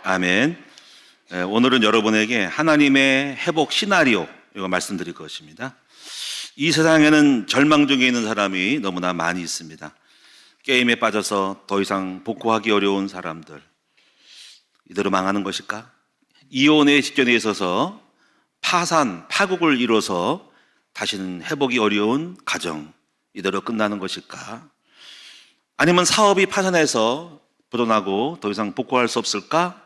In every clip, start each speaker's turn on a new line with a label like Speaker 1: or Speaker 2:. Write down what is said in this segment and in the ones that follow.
Speaker 1: 아멘. 오늘은 여러분에게 하나님의 회복 시나리오 이거 말씀드릴 것입니다. 이 세상에는 절망 중에 있는 사람이 너무나 많이 있습니다. 게임에 빠져서 더 이상 복구하기 어려운 사람들, 이대로 망하는 것일까? 이혼의 직전에 있어서 파국을 이뤄서 다시는 회복이 어려운 가정, 이대로 끝나는 것일까? 아니면 사업이 파산해서 부도나고 더 이상 복구할 수 없을까?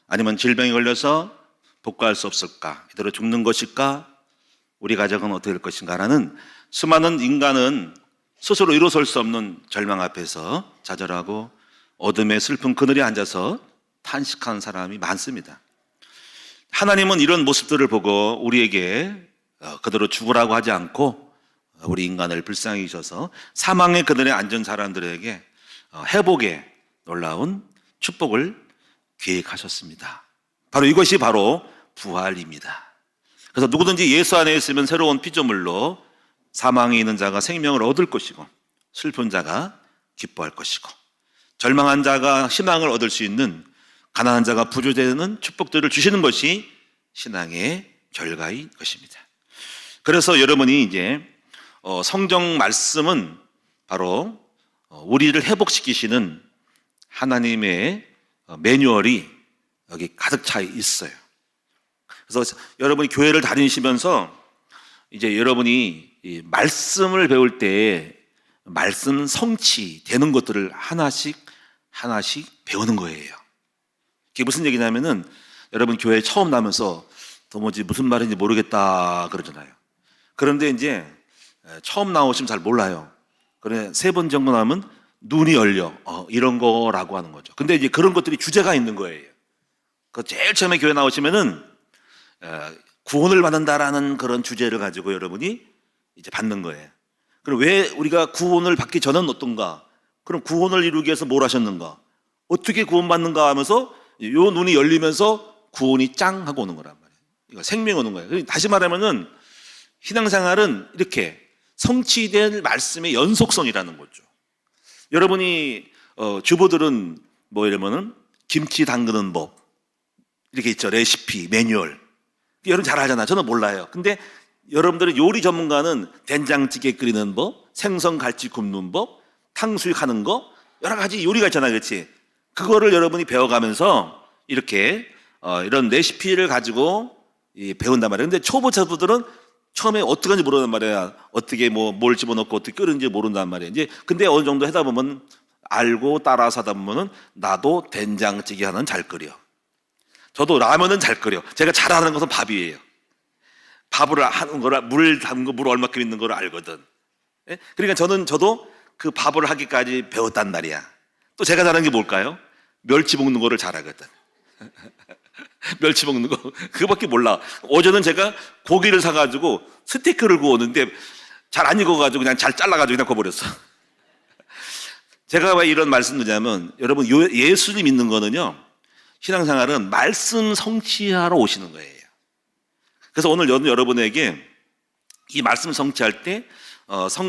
Speaker 1: 아니면 질병에 걸려서 복구할 수 없을까? 이대로 죽는 것일까? 우리 가정은 어떻게 될 것인가라는 수많은 인간은 스스로 일어설 수 없는 절망 앞에서 좌절하고 어둠의 슬픈 그늘에 앉아서 탄식하는 사람이 많습니다. 하나님은 이런 모습들을 보고 우리에게 그대로 죽으라고 하지 않고 우리 인간을 불쌍히 여기셔서 사망의 그늘에 앉은 사람들에게 회복의 놀라운 축복을 계획하셨습니다. 바로 이것이 바로 부활입니다. 그래서 누구든지 예수 안에 있으면 새로운 피조물로 사망에 있는 자가 생명을 얻을 것이고 슬픈 자가 기뻐할 것이고 절망한 자가 희망을 얻을 수 있는 가난한 자가 부조되는 축복들을 주시는 것이 신앙의 결과인 것입니다. 그래서 여러분이 이제 성경 말씀은 바로 우리를 회복시키시는 하나님의 매뉴얼이 여기 가득 차 있어요. 그래서 여러분이 교회를 다니시면서 이제 여러분이 이 말씀을 배울 때 말씀 성취되는 것들을 하나씩 배우는 거예요. 이게 무슨 얘기냐면은 여러분 교회 처음 나면서 도무지 무슨 말인지 모르겠다 그러잖아요. 그런데 이제 처음 나오시면 잘 몰라요. 그래 3번 정도 나면 눈이 열려 이런 거라고 하는 거죠. 근데 이제 그런 것들이 주제가 있는 거예요. 그 제일 처음에 교회 나오시면은 구원을 받는다라는 그런 주제를 가지고 여러분이 이제 받는 거예요. 그럼 왜 우리가 구원을 받기 전은 어떤가? 그럼 구원을 이루기 위해서 뭘 하셨는가? 어떻게 구원받는가 하면서 요 눈이 열리면서 구원이 짱 하고 오는 거란 말이에요. 이거 생명이 오는 거예요. 다시 말하면은 신앙생활은 이렇게 성취된 말씀의 연속성이라는 거죠. 여러분이 주부들은 뭐 이러면은 김치 담그는 법 이렇게 있죠. 레시피, 매뉴얼. 여러분 잘 알잖아요. 저는 몰라요. 근데 여러분들은 요리 전문가는 된장찌개 끓이는 법, 생선 갈치 굽는 법, 탕수육 하는 거 여러 가지 요리가 있잖아요. 그렇지? 그거를 여러분이 배워가면서 이렇게 이런 레시피를 가지고 배운단 말이에요. 근데 초보자분들은 처음에 어떻게 하는지 모르는 말이야. 어떻게 뭘 집어넣고 어떻게 끓는지 모른단 말이에요. 이제 근데 어느 정도 하다 보면 알고 따라서 하다 보면은 나도 된장찌개 하나는 잘 끓여. 저도 라면은 잘 끓여. 제가 잘하는 것은 밥이에요. 밥을 하는 거라 물 담근 거 물 얼마큼 있는 걸 알거든. 예? 그러니까 저도 그 밥을 하기까지 배웠단 말이야. 또 제가 잘하는 게 뭘까요? 멸치 볶는 거를 잘하거든. 멸치 볶는 거 그거밖에 몰라. 어제는 제가 고기를 사가지고 스테이크를 구웠는데 잘 안 익어가지고 그냥 잘 잘라가지고 그냥 구워버렸어. 제가 왜 이런 말씀 드냐면 여러분 예수님 믿는 거는요 신앙생활은 말씀 성취하러 오시는 거예요. 그래서 오늘 여러분에게 이 말씀 성취할 때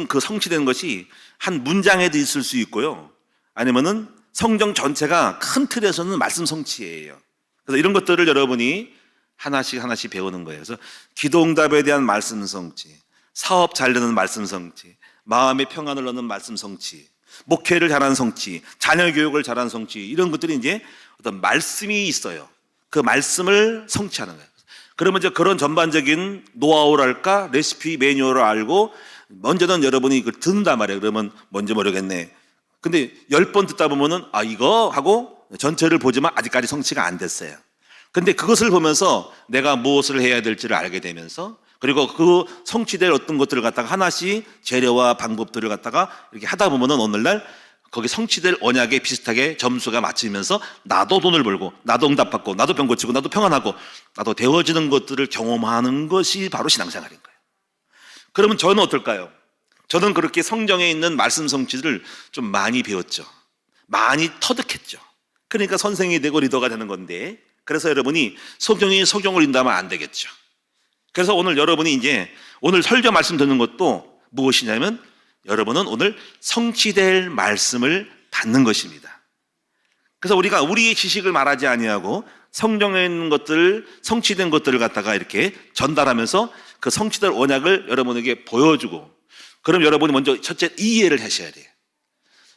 Speaker 1: 그 성취된 것이 한 문장에도 있을 수 있고요 아니면은 성경 전체가 큰 틀에서는 말씀 성취예요. 그래서 이런 것들을 여러분이 하나씩 배우는 거예요. 그래서 기도응답에 대한 말씀 성취, 사업 잘 되는 말씀 성취, 마음의 평안을 얻는 말씀 성취, 목회를 잘하는 성취, 자녀 교육을 잘하는 성취 이런 것들이 이제 어떤 말씀이 있어요. 그 말씀을 성취하는 거예요. 그러면 이제 그런 전반적인 노하우랄까 레시피 매뉴얼을 알고 먼저는 여러분이 그걸 듣는단 말이에요. 그러면 뭔지 모르겠네. 근데 10번 듣다 보면은 이거 하고 전체를 보지만 아직까지 성취가 안 됐어요. 근데 그것을 보면서 내가 무엇을 해야 될지를 알게 되면서 그리고 그 성취될 어떤 것들을 갖다가 하나씩 재료와 방법들을 갖다가 이렇게 하다 보면은 오늘날 거기 성취될 언약에 비슷하게 점수가 맞추면서 나도 돈을 벌고 나도 응답받고 나도 병 고치고 나도 평안하고 나도 되어지는 것들을 경험하는 것이 바로 신앙생활인 거예요. 그러면 저는 어떨까요? 저는 그렇게 성경에 있는 말씀 성취를 좀 많이 배웠죠. 많이 터득했죠. 그러니까 선생이 되고 리더가 되는 건데 그래서 여러분이 소경이 소경을 인다면 안 되겠죠. 그래서 오늘 여러분이 이제 오늘 설교 말씀 듣는 것도 무엇이냐면 여러분은 오늘 성취될 말씀을 받는 것입니다. 그래서 우리가 우리의 지식을 말하지 아니하고 성경에 있는 것들, 성취된 것들을 갖다가 이렇게 전달하면서 그 성취된 언약을 여러분에게 보여주고, 그럼 여러분이 먼저 첫째 이해를 하셔야 돼요.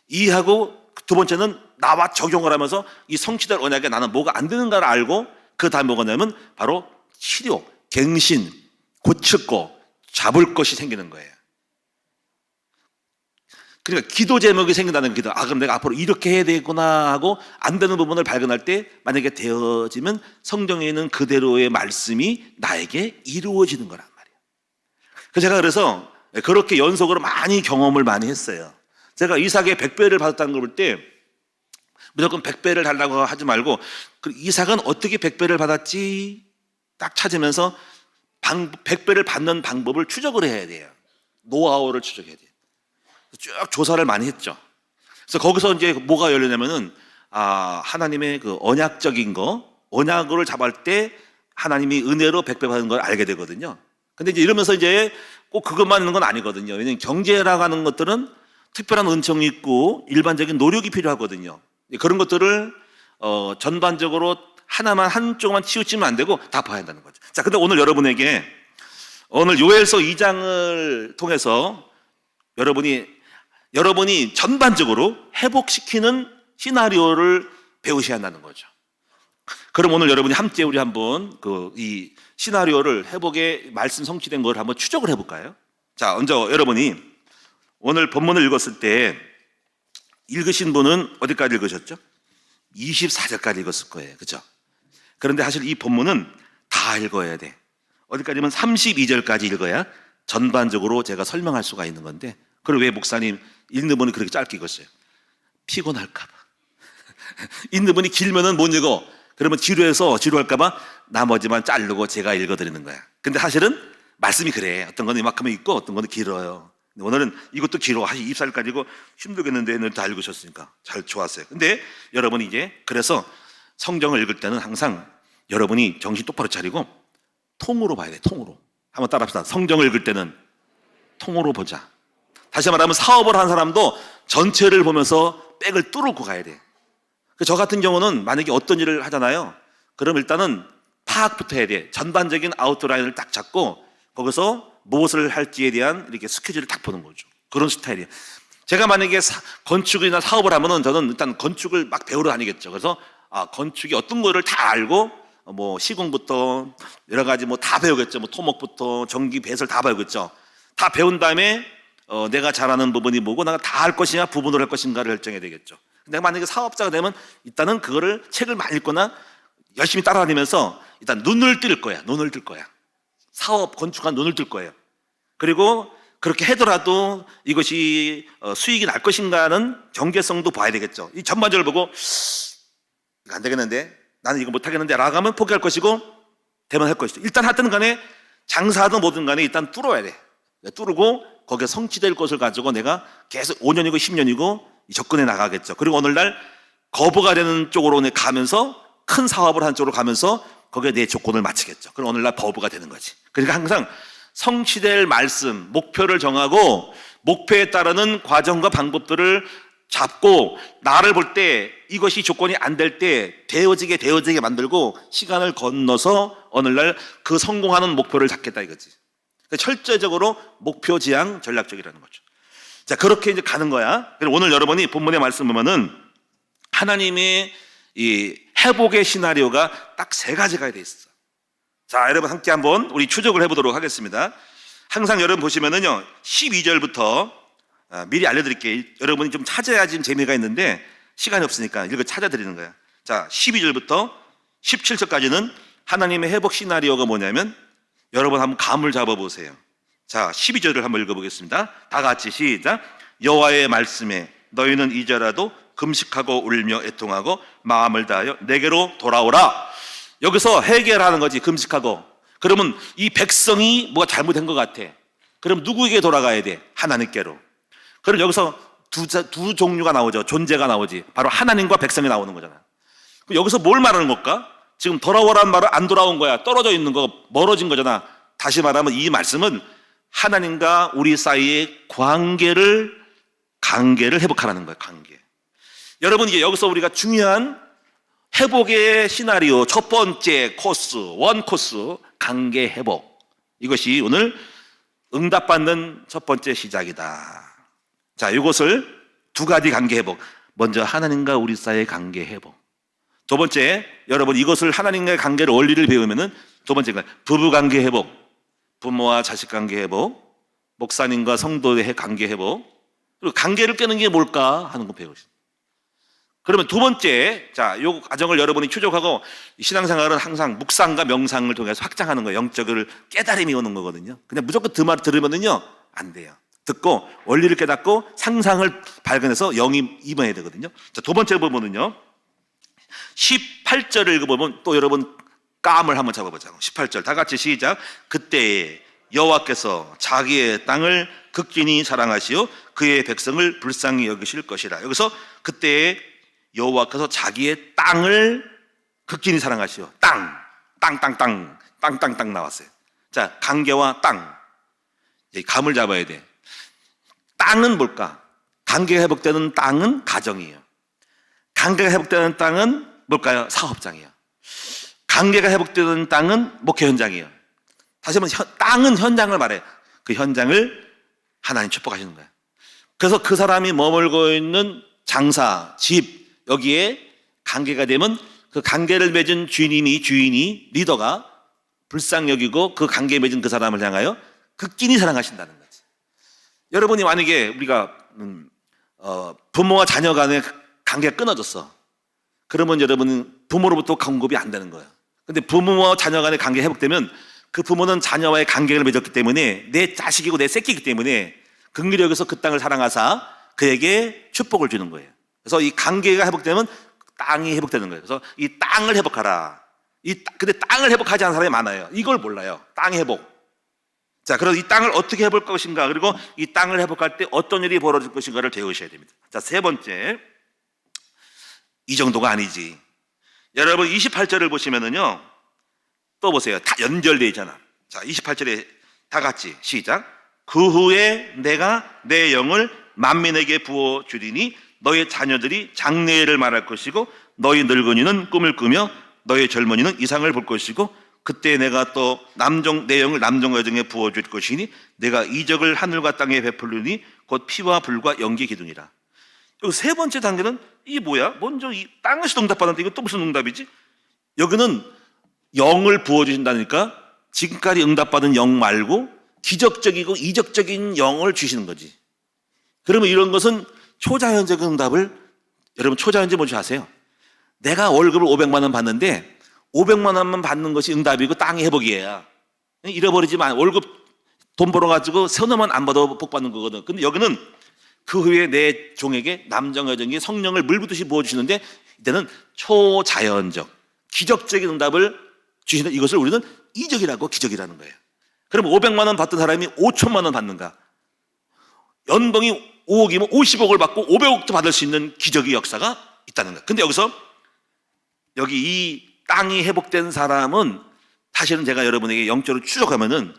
Speaker 1: 이해하고 두 번째는 나와 적용을 하면서 이 성취된 언약에 나는 뭐가 안 되는가를 알고, 그 다음 뭐가 냐면 바로 치료, 갱신, 고칠 거, 잡을 것이 생기는 거예요. 그러니까 기도 제목이 생긴다는 기도. 그럼 내가 앞으로 이렇게 해야 되구나 하고 안 되는 부분을 발견할 때 만약에 되어지면 성경에 있는 그대로의 말씀이 나에게 이루어지는 거란 말이에요. 제가 그래서 그렇게 연속으로 많이 경험을 많이 했어요. 제가 이삭의 100배를 받았다는 걸 볼 때 무조건 100배를 달라고 하지 말고 이삭은 어떻게 100배를 받았지 딱 찾으면서 100배를 받는 방법을 추적을 해야 돼요. 노하우를 추적해야 돼요. 쭉 조사를 많이 했죠. 그래서 거기서 이제 뭐가 열리냐면은 하나님의 그 언약적인 거, 언약을 잡을 때 하나님이 은혜로 100배 받은 걸 알게 되거든요. 근데 이제 이러면서 이제 꼭 그것만 있는 건 아니거든요. 왜냐면 경제라고 하는 것들은 특별한 은총이 있고 일반적인 노력이 필요하거든요. 그런 것들을 전반적으로 하나만 한쪽만 치우치면 안 되고 다 봐야 한다는 거죠. 자, 근데 오늘 여러분에게 오늘 요엘서 2장을 통해서 여러분이 전반적으로 회복시키는 시나리오를 배우셔야 한다는 거죠. 그럼 오늘 여러분이 함께 우리 한번 이 시나리오를 회복의 말씀 성취된 걸 한번 추적을 해볼까요? 자, 먼저 여러분이 오늘 본문을 읽었을 때 읽으신 분은 어디까지 읽으셨죠? 24절까지 읽었을 거예요. 그렇죠? 그런데 사실 이 본문은 다 읽어야 돼. 어디까지면 32절까지 읽어야 전반적으로 제가 설명할 수가 있는 건데, 그리고 왜 목사님 읽는 분이 그렇게 짧게 읽었어요? 피곤할까 봐. 읽는 분이 길면은 못 읽어. 그러면 지루할까 봐 나머지만 자르고 제가 읽어드리는 거야. 근데 사실은 말씀이 그래. 어떤 건 이만큼은 있고 어떤 건 길어요. 근데 오늘은 이것도 길어. 24일까지고 힘들겠는데 오늘 다 읽으셨으니까 잘 좋았어요. 근데 여러분이 이제 그래서 성경을 읽을 때는 항상 여러분이 정신 똑바로 차리고 통으로 봐야 돼. 통으로. 한번 따라합시다. 성경을 읽을 때는 통으로 보자. 다시 말하면 사업을 한 사람도 전체를 보면서 백을 뚫고 가야 돼. 저 같은 경우는 만약에 어떤 일을 하잖아요. 그럼 일단은 파악부터 해야 돼. 전반적인 아웃라인을 딱 잡고 거기서 무엇을 할지에 대한 이렇게 스케줄을 딱 보는 거죠. 그런 스타일이에요. 제가 만약에 건축이나 사업을 하면은 저는 일단 건축을 막 배우러 다니겠죠. 그래서 건축이 어떤 거를 다 알고 뭐 시공부터 여러 가지 뭐 다 배우겠죠. 뭐 토목부터 전기 배설 다 배우겠죠. 다 배운 다음에 내가 잘하는 부분이 뭐고 내가 다 할 것이냐 부분으로 할 것인가를 결정해야 되겠죠. 내가 만약에 사업자가 되면 일단은 그거를 책을 많이 읽거나 열심히 따라다니면서 일단 눈을 뜰 거야. 눈을 뜰 거야. 사업 건축한 눈을 뜰 거예요. 그리고 그렇게 하더라도 이것이 수익이 날 것인가는 경제성도 봐야 되겠죠. 이 전반적으로 보고 이거 안 되겠는데 나는 이거 못 하겠는데 라고 하면 포기할 것이고 되면 할 것이죠. 일단 하든 간에 장사하든 뭐든 간에 일단 뚫어야 돼. 뚫고 거기에 성취될 것을 가지고 내가 계속 5년이고 10년이고 접근해 나가겠죠. 그리고 오늘날 거부가 되는 쪽으로 가면서 큰 사업을 하는 쪽으로 가면서 거기에 내 조건을 맞추겠죠. 그럼 오늘날 거부가 되는 거지. 그러니까 항상 성취될 말씀, 목표를 정하고 목표에 따르는 과정과 방법들을 잡고 나를 볼 때 이것이 조건이 안 될 때 되어지게 만들고 시간을 건너서 오늘날 그 성공하는 목표를 잡겠다 이거지. 철저적으로 목표 지향 전략적이라는 거죠. 자, 그렇게 이제 가는 거야. 그래서 오늘 여러분이 본문의 말씀 보면은 하나님의 이 회복의 시나리오가 딱 3가지가 돼 있어. 자, 여러분 함께 한번 우리 추적을 해보도록 하겠습니다. 항상 여러분 보시면은요 12절부터 미리 알려드릴게요. 여러분이 좀 찾아야 지금 재미가 있는데 시간이 없으니까 이거 찾아드리는 거야. 자, 12절부터 17절까지는 하나님의 회복 시나리오가 뭐냐면 여러분 한번 감을 잡아보세요. 자, 12절을 한번 읽어보겠습니다. 다 같이 시작. 여호와의 말씀에 너희는 이제라도 금식하고 울며 애통하고 마음을 다하여 내게로 돌아오라. 여기서 해결하는 거지. 금식하고. 그러면 이 백성이 뭐가 잘못된 것 같아. 그럼 누구에게 돌아가야 돼? 하나님께로. 그럼 여기서 두 종류가 나오죠. 존재가 나오지. 바로 하나님과 백성이 나오는 거잖아. 그럼 여기서 뭘 말하는 걸까? 지금 돌아오라는 말은 안 돌아온 거야. 떨어져 있는 거, 멀어진 거잖아. 다시 말하면 이 말씀은 하나님과 우리 사이의 관계를 회복하라는 거야. 관계. 여러분, 이제 여기서 우리가 중요한 회복의 시나리오 첫 번째 코스, 원 코스, 관계 회복. 이것이 오늘 응답받는 첫 번째 시작이다. 자, 이것을 두 가지 관계 회복. 먼저 하나님과 우리 사이의 관계 회복. 두 번째, 여러분 이것을 하나님과의 관계를 원리를 배우면은 두 번째가 부부 관계 회복, 부모와 자식 관계 회복, 목사님과 성도의 관계 회복, 그리고 관계를 깨는 게 뭘까 하는 거 배우십니다. 그러면 두 번째, 자, 요 과정을 여러분이 추적하고 신앙생활은 항상 묵상과 명상을 통해서 확장하는 거예요. 영적을 깨달음이 오는 거거든요. 그냥 무조건 그 말을 들으면은요 안 돼요. 듣고 원리를 깨닫고 상상을 발견해서 영이 임해야 되거든요. 자, 두 번째 부분은요 18절을 읽어보면 또 여러분 감을 한번 잡아보자고. 18절 다 같이 시작. 그때 여호와께서 자기의 땅을 극진히 사랑하시어 그의 백성을 불쌍히 여기실 것이라. 여기서 그때 여호와께서 자기의 땅을 극진히 사랑하시오. 땅 나왔어요. 자, 관계와 땅. 감을 잡아야 돼. 땅은 뭘까? 관계가 회복되는 땅은 가정이에요. 관계가 회복되는 땅은 뭘까요? 사업장이에요. 관계가 회복되는 땅은 목회 현장이에요. 다시 한번 땅은 현장을 말해. 그 현장을 하나님 축복하시는 거예요. 그래서 그 사람이 머물고 있는 장사, 집, 여기에 관계가 되면 그 관계를 맺은 주인이 리더가 불쌍히 여기고 그 관계 맺은 그 사람을 향하여 극진히 사랑하신다는 거지. 여러분이 만약에 우리가 부모와 자녀 간의 관계가 끊어졌어. 그러면 여러분은 부모로부터 공급이 안 되는 거예요. 근데 부모와 자녀 간의 관계가 회복되면 그 부모는 자녀와의 관계를 맺었기 때문에 내 자식이고 내 새끼이기 때문에 긍휼히 여기서 그 땅을 사랑하사 그에게 축복을 주는 거예요. 그래서 이 관계가 회복되면 땅이 회복되는 거예요. 그래서 이 땅을 회복하라. 근데 땅을 회복하지 않은 사람이 많아요. 이걸 몰라요. 땅 회복. 자, 그래서 이 땅을 어떻게 해볼 것인가, 그리고 이 땅을 회복할 때 어떤 일이 벌어질 것인가를 배우셔야 됩니다. 자, 세 번째, 이 정도가 아니지. 여러분 28절을 보시면은요, 또 보세요. 다 연결되어 있잖아. 자, 28절에 다 같이 시작. 그 후에 내가 내 영을 만민에게 부어 주리니 너의 자녀들이 장래를 말할 것이고 너희 늙은이는 꿈을 꾸며 너희 젊은이는 이상을 볼 것이고 그때 내가 또 내 영을 남정과 여정에 부어줄 것이니 내가 이적을 하늘과 땅에 베풀리니 곧 피와 불과 연기 기둥이라. 여기 세 번째 단계는 이게 뭐야? 먼저 이 땅에서 응답받았는데 이거 또 무슨 응답이지? 여기는 영을 부어주신다니까 지금까지 응답받은 영 말고 기적적이고 이적적인 영을 주시는 거지. 그러면 이런 것은 초자연적 응답을, 여러분 초자연적 뭔지 아세요? 내가 월급을 500만 원 받는데 500만 원만 받는 것이 응답이고 땅의 회복이에요. 잃어버리지 마. 월급 돈 벌어가지고 서너만 안 받아도 복 받는 거거든. 근데 여기는 그 후에 내 종에게 남정과 여정이 성령을 물붓듯이 부어주시는데 이때는 초자연적 기적적인 응답을 주시는, 이것을 우리는 이적이라고 기적이라는 거예요. 그럼 500만 원 받던 사람이 5천만 원 받는가? 연봉이 5억이면 50억을 받고 500억도 받을 수 있는 기적의 역사가 있다는 거예요. 근데 여기서 여기 이 땅이 회복된 사람은 사실은 제가 여러분에게 영적으로 추적하면은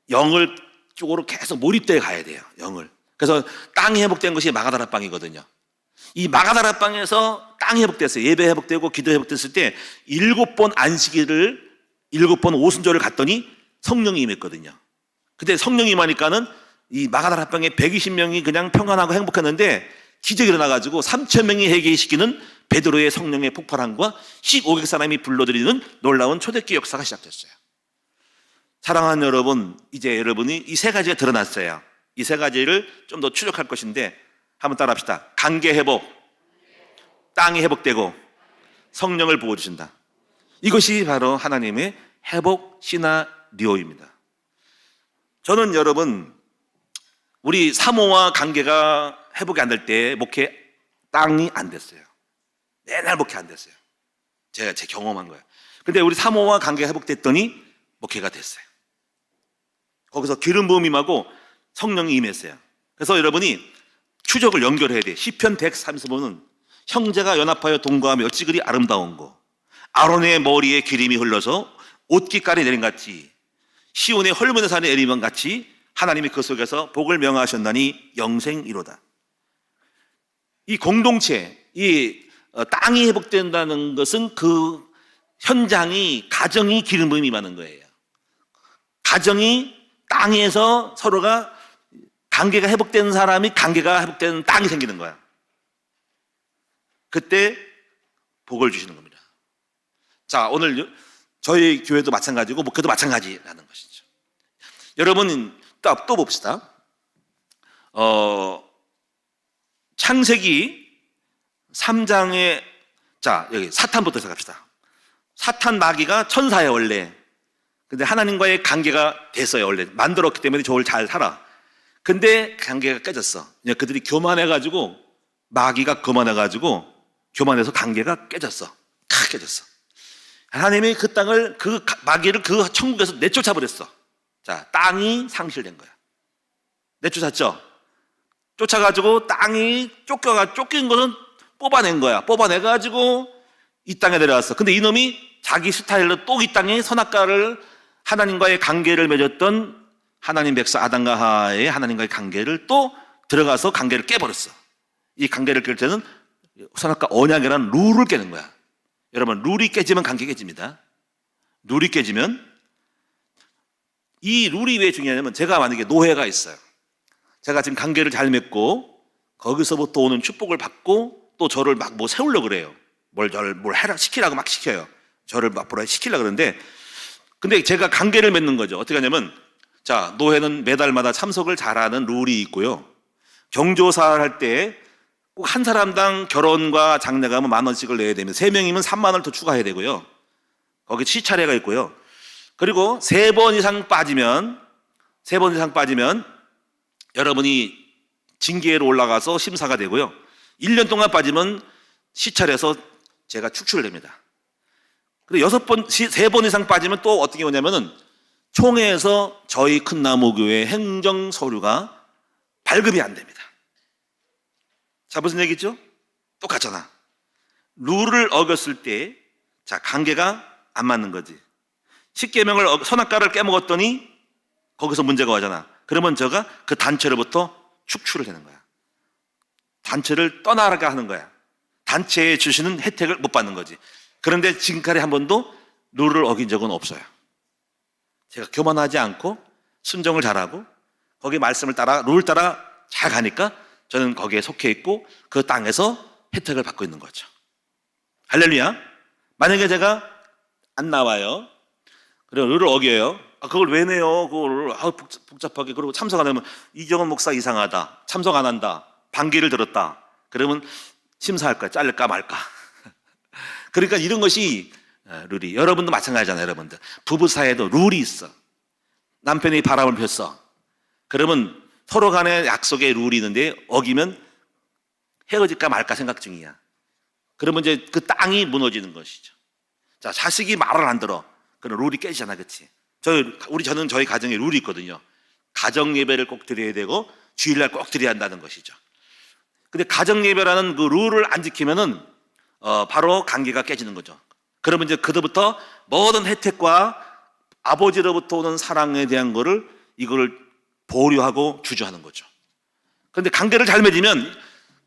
Speaker 1: 영을 쪽으로 계속 몰입되어 가야 돼요. 영을. 그래서 땅이 회복된 것이 마가다락방이거든요. 이 마가다락방에서 땅이 회복됐어요. 예배 회복되고 기도 회복됐을 때 7번 안식일을 7번 오순절을 갔더니 성령이 임했거든요. 근데 성령이 임하니까는 이 마가다락방에 120명이 그냥 평안하고 행복했는데 기적이 일어나가지고 3,000명이 회개시키는 베드로의 성령의 폭발함과 15개 사람이 불러들이는 놀라운 초대교회 역사가 시작됐어요. 사랑하는 여러분, 이제 여러분이 이 세 가지가 드러났어요. 이 세 가지를 좀 더 추적할 것인데 한번 따라합시다. 관계 회복, 땅이 회복되고 성령을 부어주신다. 이것이 바로 하나님의 회복 시나리오입니다. 저는 여러분, 우리 사모와 관계가 회복이 안 될 때 목회 땅이 안 됐어요. 맨날 목회 안 됐어요. 제가 제 경험한 거예요. 근데 우리 사모와 관계가 회복됐더니 목회가 됐어요. 거기서 기름 부음 임하고 성령이 임했어요. 그래서 여러분이 추적을 연결해야 돼. 시편 130번은 형제가 연합하여 동거하며 어찌 아름다운 거, 아론의 머리에 기름이 흘러서 옷깃깔이 내린 같이 시온의 헐문의 산에 내리면 같이 하나님이 그 속에서 복을 명하셨나니 영생이로다. 이 공동체, 땅이 회복된다는 것은 그 현장이, 가정이 기름 부음이 임하는 거예요. 가정이, 땅에서 서로가 관계가 회복되는 사람이, 관계가 회복되는 땅이 생기는 거야. 그때 복을 주시는 겁니다. 자, 오늘 저희 교회도 마찬가지고 목회도 마찬가지라는 것이죠. 여러분 또 봅시다. 창세기 3장에, 자, 여기 사탄부터 시작합시다. 사탄 마귀가 천사예요, 원래. 근데 하나님과의 관계가 됐어요, 원래. 만들었기 때문에 저를 잘 살아. 근데 관계가 깨졌어. 그들이 교만해가지고, 마귀가 교만해서 관계가 깨졌어. 깨졌어. 하나님이 그 땅을, 마귀를 그 천국에서 내쫓아 버렸어. 자, 땅이 상실된 거야. 내쫓았죠? 쫓아가지고 땅이 쫓긴 것은 뽑아낸 거야. 뽑아내가지고 이 땅에 내려왔어. 근데 이놈이 자기 스타일로 또 이 땅에 선악과를, 하나님과의 관계를 맺었던 하나님 백성 아담과 하와의 하나님과의 관계를 또 들어가서 관계를 깨버렸어. 이 관계를 깰 때는 선악과 언약이라는 룰을 깨는 거야. 여러분, 룰이 깨지면 관계 깨집니다. 룰이 깨지면, 이 룰이 왜 중요하냐면, 제가 만약에 노예가 있어요. 제가 지금 관계를 잘 맺고 거기서부터 오는 축복을 받고 또 저를 막 뭐 세우려고 그래요. 뭘 시키라고 막 시켜요. 저를 막 뭐라 시키려고 그러는데, 근데 제가 관계를 맺는 거죠. 어떻게 하냐면, 자, 노예는 매달마다 참석을 잘하는 룰이 있고요. 경조사를 할 때 꼭 한 사람당 결혼과 장례가면 10,000원씩을 내야 되면 3명이면 30,000원을 더 추가해야 되고요. 거기 시차례가 있고요. 그리고 3번 이상 빠지면 여러분이 징계로 올라가서 심사가 되고요. 1년 동안 빠지면 시찰해서 제가 축출을 됩니다. 그리고 3번 이상 빠지면 또 어떻게 오냐면은 총회에서 저희 큰나무교회 행정 서류가 발급이 안 됩니다. 자, 무슨 얘기죠? 똑같잖아. 룰을 어겼을 때, 자, 관계가 안 맞는 거지. 십계명을, 선악과를 깨먹었더니 거기서 문제가 오잖아. 그러면 제가 그 단체로부터 축출을 되는 거야. 단체를 떠나게 하는 거야. 단체에 주시는 혜택을 못 받는 거지. 그런데 지금까지 한 번도 룰을 어긴 적은 없어요. 제가 교만하지 않고 순종을 잘하고 거기 말씀을 따라, 룰 따라 잘 가니까 저는 거기에 속해 있고 그 땅에서 혜택을 받고 있는 거죠. 할렐루야. 만약에 제가 안 나와요. 그리고 룰을 어겨요. 그걸 왜 내요? 그걸 복잡하게. 그리고 참석 안 하면 이정은 목사 이상하다. 참석 안 한다. 반기를 들었다. 그러면 심사할 거야. 자를까 말까. 그러니까 이런 것이 룰이. 여러분도 마찬가지잖아요. 여러분들 부부 사이에도 룰이 있어. 남편이 바람을 폈어. 그러면 서로 간에 약속의 룰이 있는데 어기면 헤어질까 말까 생각 중이야. 그러면 이제 그 땅이 무너지는 것이죠. 자, 자식이 말을 안 들어. 그럼 룰이 깨지잖아. 그렇지? 저는 저희 가정에 룰이 있거든요. 가정 예배를 꼭 드려야 되고 주일날 꼭 드려야 한다는 것이죠. 근데 가정 예배라는 그 룰을 안 지키면은 바로 관계가 깨지는 거죠. 그러면 이제 그때부터 모든 혜택과 아버지로부터 오는 사랑에 대한 이거를 보류하고 주저하는 거죠. 그런데 관계를 잘 맺으면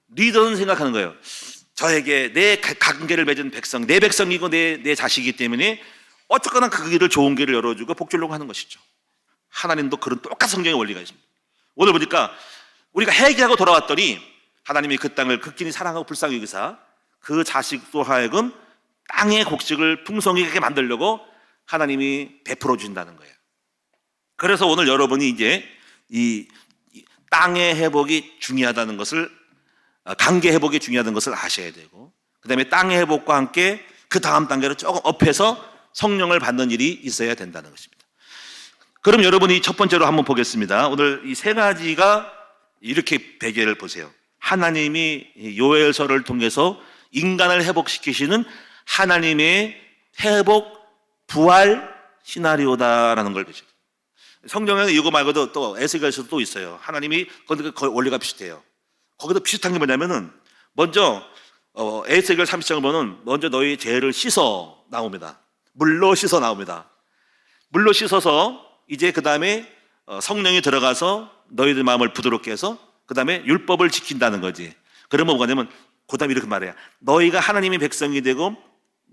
Speaker 1: 리더는 생각하는 거예요. 저에게 내 관계를 맺은 백성, 내 백성이고 내 자식이기 때문에 어쨌거나 그 길을, 좋은 길을 열어주고 복 주려고 하는 것이죠. 하나님도 그런 똑같은 성경의 원리가 있습니다. 오늘 보니까 우리가 회개하고 돌아왔더니 하나님이 그 땅을 극진히 사랑하고 불쌍히 여기사 그 자식도 하여금 땅의 곡식을 풍성하게 만들려고 하나님이 베풀어 주신다는 거예요. 그래서 오늘 여러분이 이제 이 땅의 회복이 중요하다는 것을, 관계 회복이 중요하다는 것을 아셔야 되고, 그 다음에 땅의 회복과 함께 그 다음 단계로 조금 업해서 성령을 받는 일이 있어야 된다는 것입니다. 그럼 여러분이 첫 번째로 한번 보겠습니다. 오늘 이 세 가지가 이렇게 배경을 보세요. 하나님이 요엘서를 통해서 인간을 회복시키시는 하나님의 회복, 부활 시나리오다라는 걸 보죠. 성경에는 이거 말고도 또 에스겔서도 또 있어요. 하나님이 거기 원리가 비슷해요. 거기도 비슷한 게 뭐냐면은 먼저 에스겔 30장을 보면 먼저 너희 죄를 씻어 나옵니다. 물로 씻어 나옵니다. 물로 씻어서 이제 그 다음에 성령이 들어가서 너희들 마음을 부드럽게 해서 그 다음에 율법을 지킨다는 거지. 그러면 뭐가 되면 그 다음에 이렇게 말해요. 너희가 하나님의 백성이 되고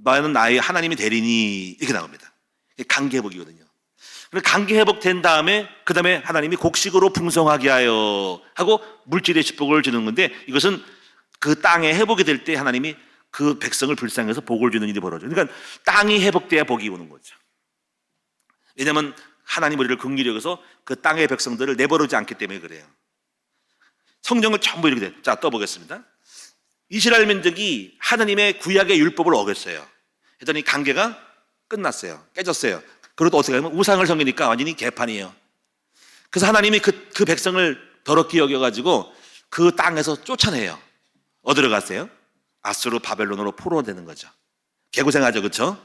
Speaker 1: 너는 나의 하나님이 되리니, 이렇게 나옵니다. 관계 회복이거든요. 관계 회복된 다음에 그 다음에 하나님이 곡식으로 풍성하게 하여 하고 물질의 축복을 주는 건데, 이것은 그 땅에 회복이 될 때 하나님이 그 백성을 불쌍해서 복을 주는 일이 벌어져요. 그러니까 땅이 회복돼야 복이 오는 거죠. 왜냐하면 하나님 우리를 긍휼히 여겨서 그 땅의 백성들을 내버리지 않기 때문에 그래요. 성경을 전부 이렇게 돼. 자, 떠보겠습니다. 이스라엘 민족이 하나님의 구약의 율법을 어겼어요. 했더니 관계가 끝났어요. 깨졌어요. 그리고 또 어떻게 하면 우상을 섬기니까 완전히 개판이에요. 그래서 하나님이 그 백성을 더럽게 여겨가지고 그 땅에서 쫓아내요. 어디로 갔어요? 아수르 바벨론으로 포로되는 거죠. 개고생하죠, 그렇죠?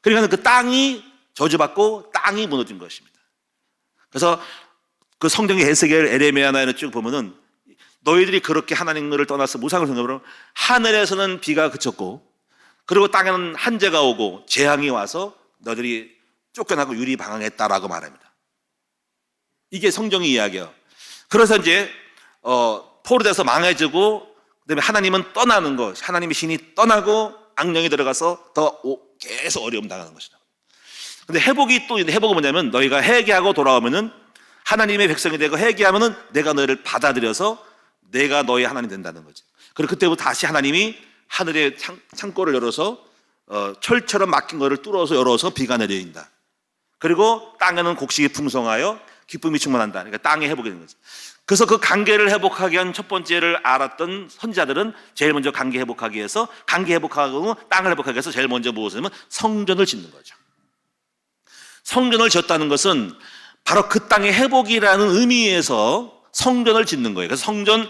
Speaker 1: 그러니까 그 땅이 저주받고 땅이 무너진 것입니다. 그래서 그 성경의 에스겔, 에레미야나 쭉 보면은 너희들이 그렇게 하나님을 떠나서 우상을 섬기므로 하늘에서는 비가 그쳤고, 그리고 땅에는 한재가 오고 재앙이 와서 너희들이 쫓겨나고 유리방황했다라고 말합니다. 이게 성경의 이야기예요. 그래서 이제 포로돼서 망해지고, 그다음에 하나님은 떠나는 것, 하나님의 신이 떠나고 악령이 들어가서 더 계속 어려움 당하는 것이다. 근데 회복이 또 회복은 뭐냐면, 너희가 회개하고 돌아오면은 하나님의 백성이 되고 회개하면은 내가 너희를 받아들여서 내가 너희 하나님 된다는 거죠. 그리고 그때부터 다시 하나님이 하늘의 창고를 열어서 철처럼 막힌 것을 뚫어서 열어서 비가 내린다. 그리고 땅에는 곡식이 풍성하여 기쁨이 충만한다. 그러니까 땅이 회복이 되는 거죠. 그래서 그 관계를 회복하기 위한 첫 번째를 알았던 선지자들은 제일 먼저 관계 회복하기 위해서, 관계 회복하고 땅을 회복하기 위해서 제일 먼저 무엇을 하면 성전을 짓는 거죠. 성전을 짓다는 것은 바로 그 땅의 회복이라는 의미에서 성전을 짓는 거예요. 그래서 성전,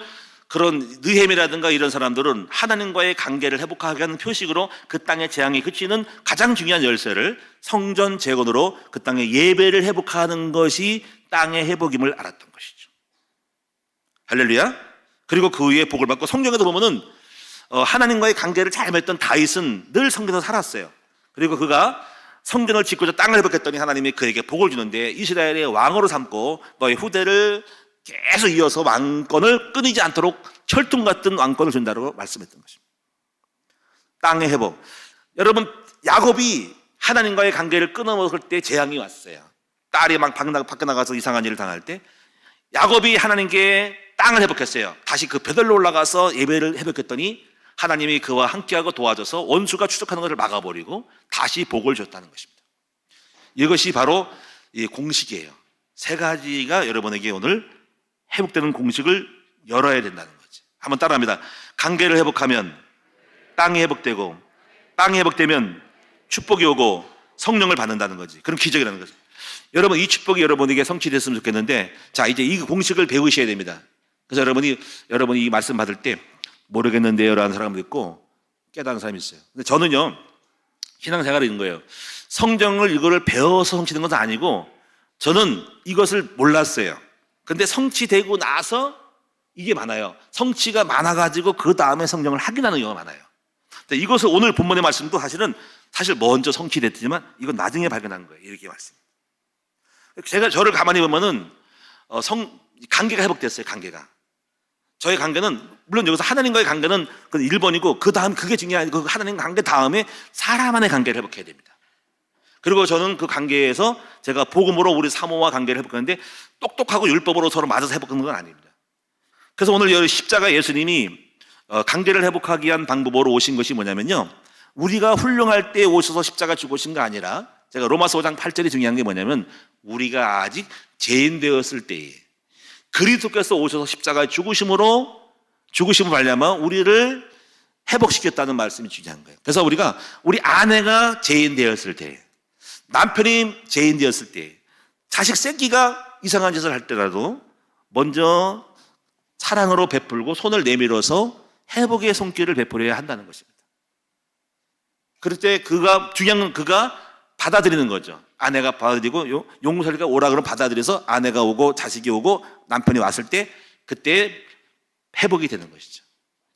Speaker 1: 그런 느헤미라든가 이런 사람들은 하나님과의 관계를 회복하게 하는 표식으로 그 땅의 재앙이 그치는 가장 중요한 열쇠를 성전 재건으로 그 땅의 예배를 회복하는 것이 땅의 회복임을 알았던 것이죠. 할렐루야. 그리고 그 후에 복을 받고, 성경에도 보면은 하나님과의 관계를 잘 맺던 다윗은 늘 성전에서 살았어요. 그리고 그가 성전을 짓고자 땅을 회복했더니 하나님이 그에게 복을 주는데, 이스라엘의 왕으로 삼고 너의 후대를 계속 이어서 왕권을 끊이지 않도록 철통 같은 왕권을 준다고 말씀했던 것입니다. 땅의 회복. 여러분, 야곱이 하나님과의 관계를 끊어먹을 때 재앙이 왔어요. 딸이 막 밖에 나가서 이상한 일을 당할 때 야곱이 하나님께 땅을 회복했어요. 다시 그 베들로 올라가서 예배를 회복했더니 하나님이 그와 함께하고 도와줘서 원수가 추적하는 것을 막아버리고 다시 복을 줬다는 것입니다. 이것이 바로 이 공식이에요. 세 가지가 여러분에게 오늘 회복되는 공식을 열어야 된다는 거지. 한번 따라합니다. 관계를 회복하면 땅이 회복되고, 땅이 회복되면 축복이 오고 성령을 받는다는 거지. 그럼 기적이라는 거지. 여러분, 이 축복이 여러분에게 성취됐으면 좋겠는데, 자, 이제 이 공식을 배우셔야 됩니다. 그래서 여러분이 이 말씀 받을 때 모르겠는데요 라는 사람도 있고 깨닫는 사람이 있어요. 근데 저는요, 신앙생활이 있는 거예요. 성경을 이거를 배워서 성취된 것은 아니고, 저는 이것을 몰랐어요. 근데 성취되고 나서 이게 많아요. 성취가 많아가지고 그 다음에 성경을 확인하는 경우가 많아요. 근데 이것을 오늘 본문의 말씀도 사실 먼저 성취됐지만 이건 나중에 발견한 거예요. 이렇게 말씀. 제가 저를 가만히 보면은 관계가 회복됐어요. 관계가. 저의 관계는 물론 여기서 하나님과의 관계는 그 1번이고, 그 다음 그게 중요한 그 하나님 관계 다음에 사람 간의 관계를 회복해야 됩니다. 그리고 저는 그 관계에서 제가 복음으로 우리 사모와 관계를 회복하는데 똑똑하고 율법으로 서로 맞아서 회복하는 건 아닙니다. 그래서 오늘 여기 십자가 예수님이 관계를 회복하기 위한 방법으로 오신 것이 뭐냐면요, 우리가 훌륭할 때 오셔서 십자가 죽으신 거 아니라, 제가 로마서 5장 8절이 중요한 게 뭐냐면, 우리가 아직 죄인 되었을 때에 그리스도께서 오셔서 십자가에 죽으심을 말미암아 우리를 회복시켰다는 말씀이 중요한 거예요. 그래서 우리 아내가 죄인 되었을 때, 남편이 죄인 되었을 때, 자식 새끼가 이상한 짓을 할 때라도 먼저 사랑으로 베풀고 손을 내밀어서 회복의 손길을 베풀어야 한다는 것입니다. 그럴 때 중요한 건 그가 받아들이는 거죠. 아내가 받아들이고 용서리가 오라 그러면 받아들여서 아내가 오고 자식이 오고 남편이 왔을 때 그때 회복이 되는 것이죠.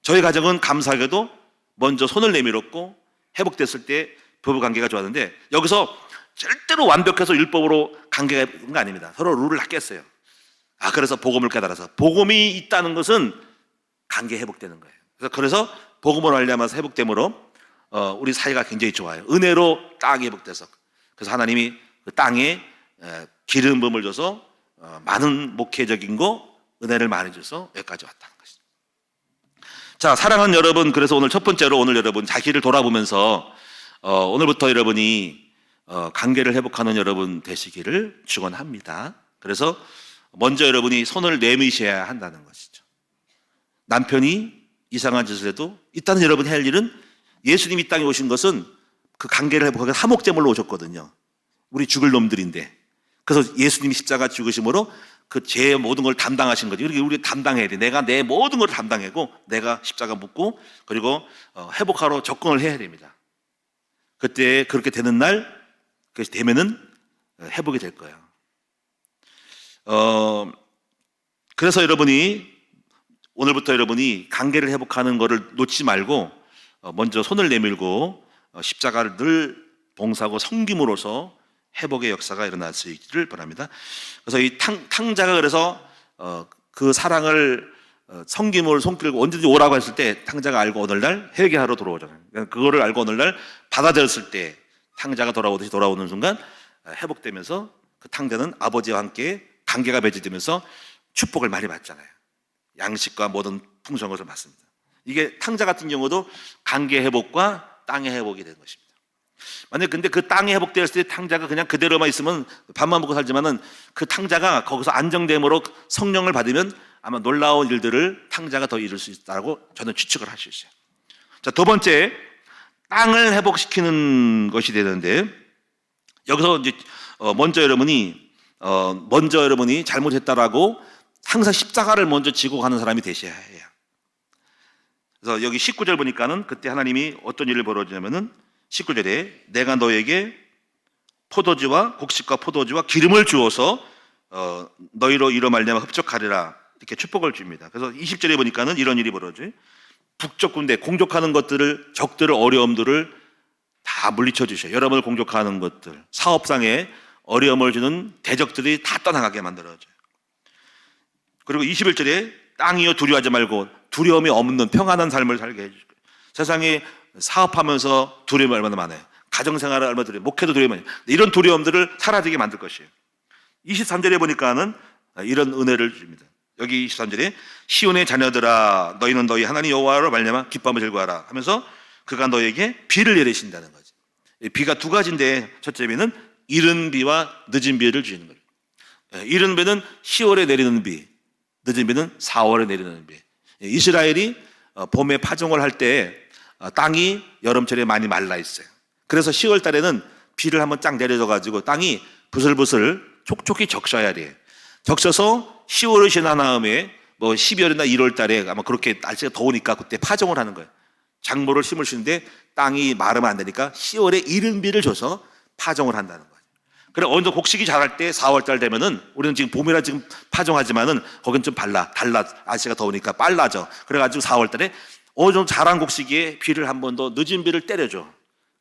Speaker 1: 저희 가정은 감사하게도 먼저 손을 내밀었고 회복됐을 때 부부관계가 좋았는데, 여기서 절대로 완벽해서 율법으로 관계가 있는 거 아닙니다. 서로 룰을 다 깼어요. 그래서 복음을 깨달아서 복음이 있다는 것은 관계 회복되는 거예요. 그래서 복음으로 말미암아서 회복됨으로 우리 사이가 굉장히 좋아요. 은혜로 땅이 회복돼서. 그래서 하나님이 그 땅에 기름 부음을 줘서 많은 목회적인 거 은혜를 많이 줘서 여기까지 왔다는 것이죠. 자, 사랑하는 여러분, 그래서 오늘 첫 번째로 오늘 여러분 자기를 돌아보면서 오늘부터 여러분이 관계를 회복하는 여러분 되시기를 축원합니다. 그래서 먼저 여러분이 손을 내미셔야 한다는 것이죠. 남편이 이상한 짓을 해도 일단은 여러분이 할 일은, 예수님이 이 땅에 오신 것은 그 관계를 회복하기 화목제물로 오셨거든요. 우리 죽을 놈들인데. 그래서 예수님이 십자가 죽으심으로 그 죄의 모든 걸 담당하신 거죠. 우리 담당해야 돼. 내가 내 모든 걸 담당하고 내가 십자가 묻고 그리고 회복하러 접근을 해야 됩니다. 그때 그렇게 되는 날, 그것이 되면은 회복이 될 거예요. 그래서 여러분이 오늘부터 여러분이 관계를 회복하는 것을 놓지 말고 먼저 손을 내밀고 십자가를 늘 봉사하고 섬김으로써 회복의 역사가 일어날 수 있기를 바랍니다. 그래서 이 탕자가 그래서 그 사랑을 섬김을 손길고 언제든지 오라고 했을 때 탕자가 알고 오늘날 회개하러 돌아오잖아요. 그러니까 그거를 알고 오늘날 받아들였을 때 탕자가 돌아오듯이 돌아오는 순간 회복되면서 그 탕자는 아버지와 함께 관계가 맺어지면서 축복을 많이 받잖아요. 양식과 모든 풍성한 것을 받습니다. 이게 탕자 같은 경우도 관계 회복과 땅의 회복이 되는 것입니다. 만약 근데 그 땅이 회복되었을 때 탕자가 그냥 그대로만 있으면 밥만 먹고 살지만은 그 탕자가 거기서 안정됨으로 성령을 받으면 아마 놀라운 일들을 탕자가 더 이룰 수 있다고 저는 추측을 할 수 있어요. 자, 두 번째, 땅을 회복시키는 것이 되는데, 여기서 이제 먼저 여러분이 잘못했다라고 항상 십자가를 먼저 지고 가는 사람이 되셔야 해요. 그래서 여기 19절 보니까는 그때 하나님이 어떤 일을 벌어지냐면은 19절에 내가 너에게 포도주와 곡식과 포도주와 기름을 주어서 너희로 이로 말미암아 흡족하리라, 이렇게 축복을 줍니다. 그래서 20절에 보니까는 이런 일이 벌어져요. 북쪽 군대 공격하는 것들을, 적들을, 어려움들을 다 물리쳐 주셔요. 여러분을 공격하는 것들, 사업상에 어려움을 주는 대적들이 다 떠나가게 만들어져요. 그리고 21절에 땅이여 두려워하지 말고 두려움이 없는 평안한 삶을 살게 해주실 거예요. 세상에 사업하면서 두려움이 얼마나 많아요. 가정생활을 얼마나 두려워요. 목회도 두려움이 많아요. 이런 두려움들을 사라지게 만들 것이에요. 23절에 보니까는 이런 은혜를 줍니다. 여기 23절에 시온의 자녀들아 너희는 너희 하나님 여호와로 말미암아 기뻐하며 즐거워하라 하면서 그가 너에게 비를 내리신다는 거죠. 비가 두 가지인데 첫째 비는 이른 비와 늦은 비를 주시는 거예요. 이른 비는 10월에 내리는 비, 늦은 비는 4월에 내리는 비. 이스라엘이 봄에 파종을 할 때 땅이 여름철에 많이 말라 있어요. 그래서 10월 달에는 비를 한번 쫙 내려줘가지고 땅이 부슬부슬 촉촉히 적셔야 돼요. 적셔서 10월을 지난 다음에 12월이나 1월 달에 아마 그렇게 날씨가 더우니까 그때 파종을 하는 거예요. 작물을 심을 수 있는데 땅이 마르면 안 되니까 10월에 이른 비를 줘서 파종을 한다는 거예요. 그래 어느 정도 곡식이 자랄 때 4월 달 되면은 우리는 지금 봄이라 지금 파종하지만은 거긴 좀 달라 날씨가 더우니까 빨라져. 그래가지고 4월 달에 어느 정도 자란 곡식에 비를 한 번 더 늦은 비를 때려줘.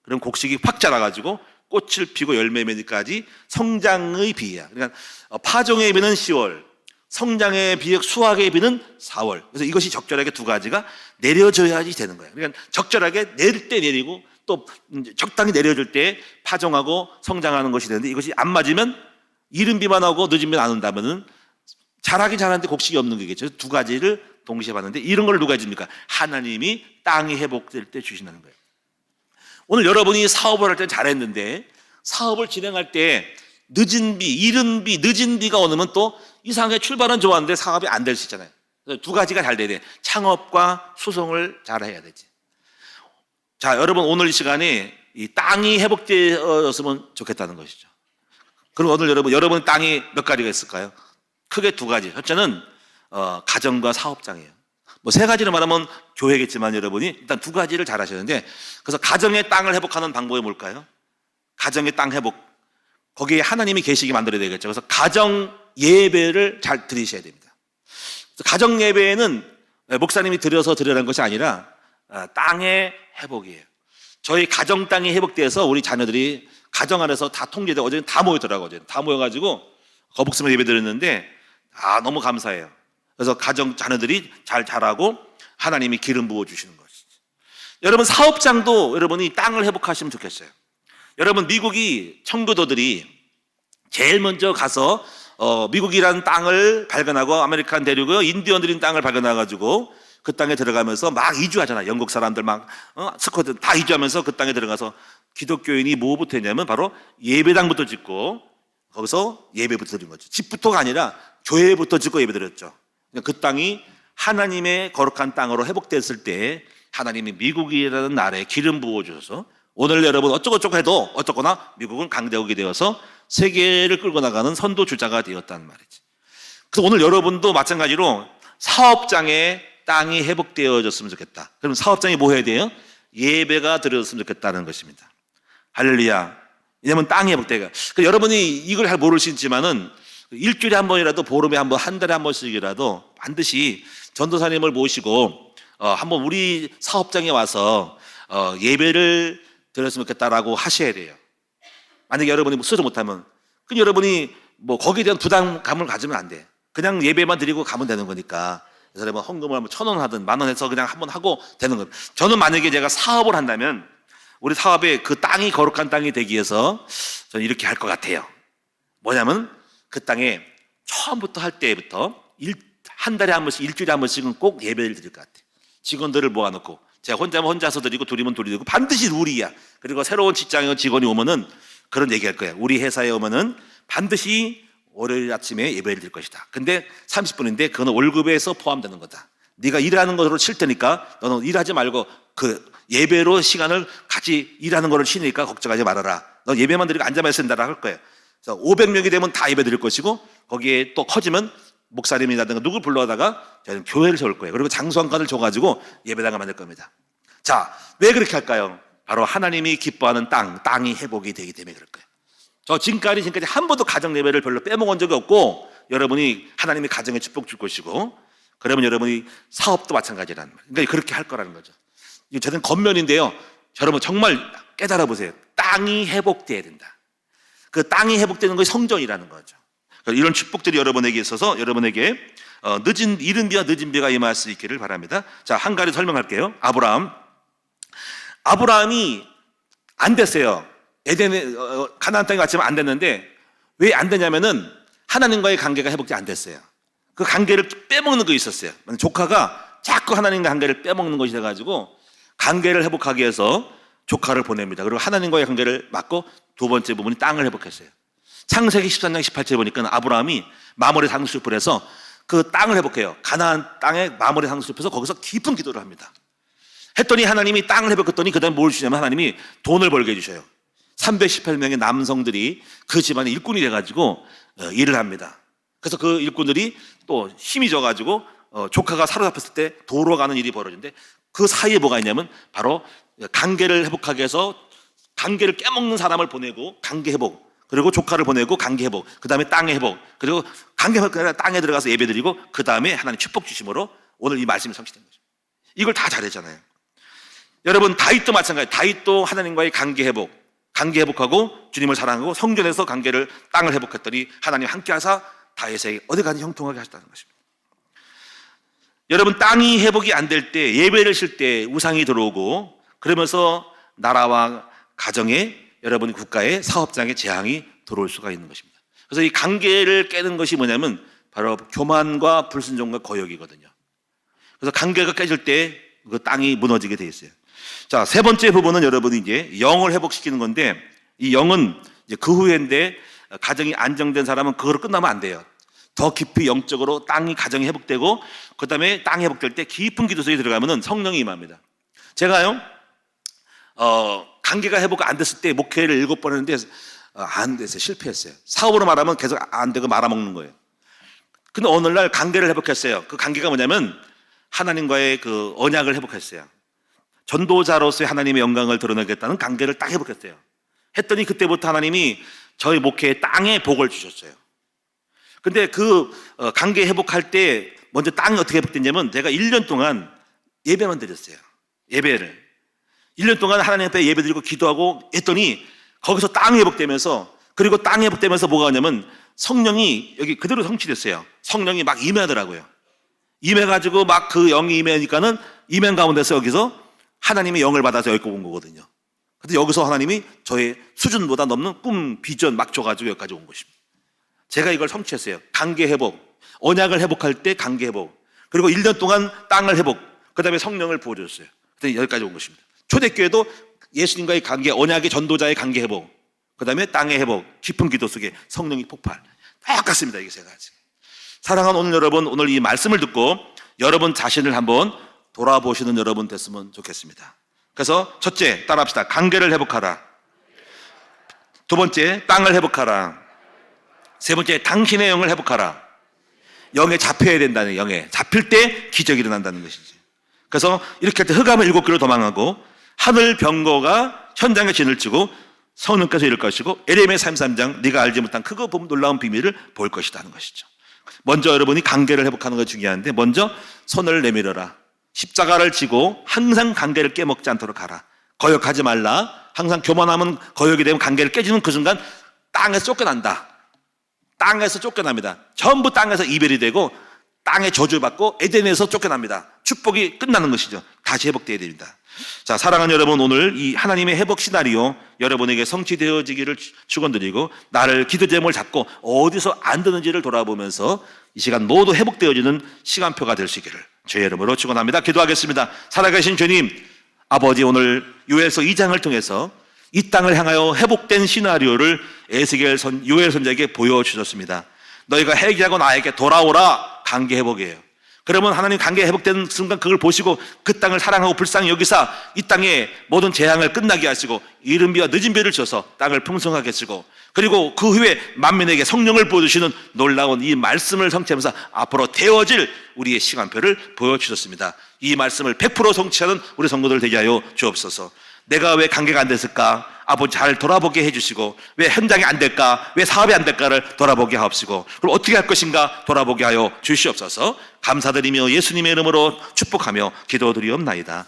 Speaker 1: 그럼 곡식이 확 자라가지고 꽃을 피고 열매 맺기까지 성장의 비야. 그러니까 파종의 비는 10월, 성장의 비, 수확의 비는 4월. 그래서 이것이 적절하게 두 가지가 내려져야지 되는 거예요. 그러니까 적절하게 내릴 때 내리고 또 적당히 내려줄 때 파종하고 성장하는 것이 되는데 이것이 안 맞으면 이른 비만 오고 늦은 비만 안 온다면은 자라긴 자라는데 곡식이 없는 거겠죠. 두 가지를 동시에 받는데 이런 걸 누가 해줍니까? 하나님이 땅이 회복될 때 주신다는 거예요. 오늘 여러분이 사업을 할 때 잘했는데 사업을 진행할 때 늦은 비, 이른 비, 늦은 비가 오면 또 이상하게 출발은 좋았는데 사업이 안 될 수 있잖아요. 두 가지가 잘 돼야 돼. 창업과 수송을 잘 해야 되지. 자, 여러분 오늘 이 시간에 이 땅이 회복되었으면 좋겠다는 것이죠. 그럼 오늘 여러분 땅이 몇 가지가 있을까요? 크게 두 가지. 첫째는 가정과 사업장이에요. 세 가지를 말하면 교회겠지만 여러분이 일단 두 가지를 잘 하시는데, 그래서 가정의 땅을 회복하는 방법이 뭘까요? 가정의 땅 회복. 거기에 하나님이 계시게 만들어야 되겠죠. 그래서 가정 예배를 잘 드리셔야 됩니다. 가정 예배에는 목사님이 드리라는 것이 아니라 땅의 회복이에요. 저희 가정 땅이 회복돼서 우리 자녀들이 가정 안에서 다 통제되고 어제는 다 모였더라고요. 어제는 다 모여가지고 거북스면 예배 드렸는데 너무 감사해요. 그래서 가정 자녀들이 잘 자라고 하나님이 기름 부어 주시는 것이죠. 여러분 사업장도 여러분이 땅을 회복하시면 좋겠어요. 여러분 미국이 청교도들이 제일 먼저 가서 미국이라는 땅을 발견하고 아메리칸 대륙의 인디언들인 땅을 발견해가지고 그 땅에 들어가면서 막 이주하잖아요. 영국 사람들 막 스코트 다 이주하면서 그 땅에 들어가서 기독교인이 뭐부터 했냐면 바로 예배당부터 짓고 거기서 예배부터 드린 거죠. 집부터가 아니라 교회부터 짓고 예배 드렸죠. 그 땅이 하나님의 거룩한 땅으로 회복됐을 때 하나님이 미국이라는 나라에 기름 부어주셔서 오늘 여러분 어쩌고저쩌고 해도 어쨌거나 미국은 강대국이 되어서 세계를 끌고 나가는 선도주자가 되었다는 말이지. 그래서 오늘 여러분도 마찬가지로 사업장에 땅이 회복되어졌으면 좋겠다. 그럼 사업장이 뭐 해야 돼요? 예배가 드려졌으면 좋겠다는 것입니다. 할렐루야. 왜냐면 땅이 회복되가. 여러분이 이걸 잘 모르시지만은 일주일에 한 번이라도 보름에 한 번, 한 달에 한 번씩이라도 반드시 전도사님을 모시고 한번 우리 사업장에 와서 예배를 드렸으면 좋겠다라고 하셔야 돼요. 만약에 여러분이 쓰지 못하면 그럼 여러분이 뭐 거기에 대한 부담감을 가지면 안 돼. 그냥 예배만 드리고 가면 되는 거니까. 그래서 여러분 헌금을 한번 1,000원 하든 10,000원 해서 그냥 한번 하고 되는 거예요. 저는 만약에 제가 사업을 한다면 우리 사업에 그 땅이 거룩한 땅이 되기 위해서 저는 이렇게 할 것 같아요. 뭐냐면 그 땅에 처음부터 할 때부터 한 달에 한 번씩 일주일에 한 번씩은 꼭 예배를 드릴 것 같아요. 직원들을 모아놓고 제가 혼자면 혼자서 드리고 둘이면 둘이 드리고 반드시 룰이야. 그리고 새로운 직장에 직원이 오면은 그런 얘기할 거야. 우리 회사에 오면은 반드시 월요일 아침에 예배를 드릴 것이다. 근데 30분인데 그거는 월급에서 포함되는 거다. 네가 일하는 것으로 칠 테니까 너는 일하지 말고 그 예배로 시간을 같이 일하는 거를 치니까 걱정하지 말아라. 너 예배만 드리고 앉아만 있어야 된다라 할 거예요. 그래서 500명이 되면 다 예배 드릴 것이고 거기에 또 커지면 목사님이라든가 누굴 불러다가 저희는 교회를 세울 거예요. 그리고 장수한관을 줘가지고 예배당을 만들 겁니다. 자, 왜 그렇게 할까요? 바로 하나님이 기뻐하는 땅이 회복이 되기 때문에 그럴 거예요. 저 지금까지 한 번도 가정 예배를 별로 빼먹은 적이 없고 여러분이 하나님이 가정에 축복 줄 것이고 그러면 여러분이 사업도 마찬가지라는 말이에요. 그러니까 그렇게 할 거라는 거죠. 이게 저는 겉면인데요. 여러분 정말 깨달아 보세요. 땅이 회복돼야 된다. 그 땅이 회복되는 것이 성전이라는 거죠. 이런 축복들이 여러분에게 있어서 여러분에게 이른 비와 늦은 비가 임할 수 있기를 바랍니다. 자, 한 가지 설명할게요. 아브라함이 안 됐어요. 에덴에 가나안 땅에 갔지만 안 됐는데 왜 안 되냐면은 하나님과의 관계가 회복이 안 됐어요. 그 관계를 빼먹는 거 있었어요. 조카가 자꾸 하나님과 관계를 빼먹는 것이 돼가지고 관계를 회복하기 위해서 조카를 보냅니다. 그리고 하나님과의 관계를 막고 두 번째 부분이 땅을 회복했어요. 창세기 13장 18절에 보니까 아브라함이 마므레 상수숲을 해서 그 땅을 회복해요. 가나안 땅에 마므레 상수숲에서 거기서 깊은 기도를 합니다. 했더니 하나님이 땅을 회복했더니 그 다음에 뭘 주냐면 하나님이 돈을 벌게 해주셔요. 318명의 남성들이 그 집안의 일꾼이 돼가지고 일을 합니다. 그래서 그 일꾼들이 또 힘이 져가지고 조카가 사로잡혔을 때 도로 가는 일이 벌어지는데 그 사이에 뭐가 있냐면 바로 관계를 회복하기 위해서 관계를 깨먹는 사람을 보내고 관계 회복, 그리고 조카를 보내고 관계 회복, 그 다음에 땅의 회복, 그리고 관계 회복, 땅에 들어가서 예배드리고 그 다음에 하나님 축복 주심으로 오늘 이 말씀이 성취된 거죠. 이걸 다 잘했잖아요. 여러분 다윗도 마찬가지. 다윗도 하나님과의 관계 회복하고 주님을 사랑하고 성전에서 땅을 회복했더니 하나님 함께하사 다윗에게 어디 가든지 형통하게 하셨다는 것입니다. 여러분 땅이 회복이 안 될 때 예배를 쉴 때 우상이 들어오고 그러면서 나라와 가정에 여러분 국가의 사업장에 재앙이 들어올 수가 있는 것입니다. 그래서 이 관계를 깨는 것이 뭐냐면 바로 교만과 불순종과 거역이거든요. 그래서 관계가 깨질 때 그 땅이 무너지게 돼 있어요. 자, 세 번째 부분은 여러분이 이제 영을 회복시키는 건데 이 영은 이제 그 후에인데 가정이 안정된 사람은 그거로 끝나면 안 돼요. 더 깊이 영적으로 가정이 회복되고 그 다음에 땅이 회복될 때 깊은 기도 속에 들어가면은 성령이 임합니다. 제가요, 관계가 회복 안 됐을 때 목회를 7번 했는데 안 됐어요. 실패했어요. 사업으로 말하면 계속 안 되고 말아먹는 거예요. 근데 어느 날 관계를 회복했어요. 그 관계가 뭐냐면 하나님과의 그 언약을 회복했어요. 전도자로서의 하나님의 영광을 드러내겠다는 관계를 딱 회복했어요. 했더니 그때부터 하나님이 저희 목회에 땅에 복을 주셨어요. 근데 그 관계 회복할 때 먼저 땅이 어떻게 회복됐냐면 제가 1년 동안 예배만 드렸어요. 예배를 1년 동안 하나님 앞에 예배 드리고 기도하고 했더니 거기서 땅이 회복되면서, 그리고 땅이 회복되면서 뭐가 하냐면 성령이 여기 그대로 성취됐어요. 성령이 막 임하더라고요. 임해가지고 막 그 영이 임해니까는 임행 가운데서 여기서 하나님의 영을 받아서 여기까지 온 거거든요. 근데 여기서 하나님이 저의 수준보다 넘는 꿈, 비전 막 줘가지고 여기까지 온 것입니다. 제가 이걸 성취했어요. 관계 회복, 언약을 회복할 때 관계 회복, 그리고 1년 동안 땅을 회복, 그 다음에 성령을 부어줬어요. 그때 여기까지 온 것입니다. 초대교회도 예수님과의 관계, 언약의 전도자의 관계 회복, 그 다음에 땅의 회복, 깊은 기도 속에 성령이 폭발. 똑같습니다. 이게 세 가지. 사랑하는 오늘 여러분, 오늘 이 말씀을 듣고 여러분 자신을 한번 돌아보시는 여러분 됐으면 좋겠습니다. 그래서 첫째, 따라합시다. 관계를 회복하라. 두 번째, 땅을 회복하라. 세 번째, 당신의 영을 회복하라. 영에 잡혀야 된다는, 영에 잡힐 때 기적이 일어난다는 것이지. 그래서 이렇게 할 때 흑암을 7개로 도망하고 하늘 병거가 현장에 진을 치고 성령께서 이룰 것이고 에레미야 33장 네가 알지 못한 크고 놀라운 비밀을 볼 것이다 하는 것이죠. 먼저 여러분이 관계를 회복하는 것이 중요한데, 먼저 손을 내밀어라. 십자가를 지고 항상 관계를 깨먹지 않도록 하라. 거역하지 말라. 항상 교만하면, 거역이 되면 관계를 깨지는 그 순간 땅에서 쫓겨난다. 땅에서 쫓겨납니다. 전부 땅에서 이별이 되고 땅에 저주받고 에덴에서 쫓겨납니다. 축복이 끝나는 것이죠. 다시 회복되어야 됩니다. 자, 사랑하는 여러분, 오늘 이 하나님의 회복 시나리오 여러분에게 성취되어지기를 축원드리고, 나를 기도 제목을 잡고 어디서 안 되는지를 돌아보면서 이 시간 모두 회복되어지는 시간표가 될 수 있기를 주의 이름으로 축원합니다. 기도하겠습니다. 살아계신 주님, 아버지, 오늘 요엘서 2장을 통해서 이 땅을 향하여 회복된 시나리오를 요엘 선지자에게 보여주셨습니다. 너희가 회개하고 나에게 돌아오라. 관계 회복이에요. 그러면 하나님 관계 회복되는 순간 그걸 보시고 그 땅을 사랑하고 불쌍히 여기사 이 땅에 모든 재앙을 끝나게 하시고 이른 비와 늦은 비를 줘서 땅을 풍성하게 하시고, 그리고 그 후에 만민에게 성령을 보여주시는 놀라운 이 말씀을 성취하면서 앞으로 되어질 우리의 시간표를 보여주셨습니다. 이 말씀을 100% 성취하는 우리 성도들 되게 하여 주옵소서. 내가 왜 관계가 안 됐을까? 아버지 잘 돌아보게 해주시고, 왜 현장이 안 될까? 왜 사업이 안 될까를 돌아보게 하옵시고, 그럼 어떻게 할 것인가 돌아보게 하여 주시옵소서. 감사드리며 예수님의 이름으로 축복하며 기도드리옵나이다.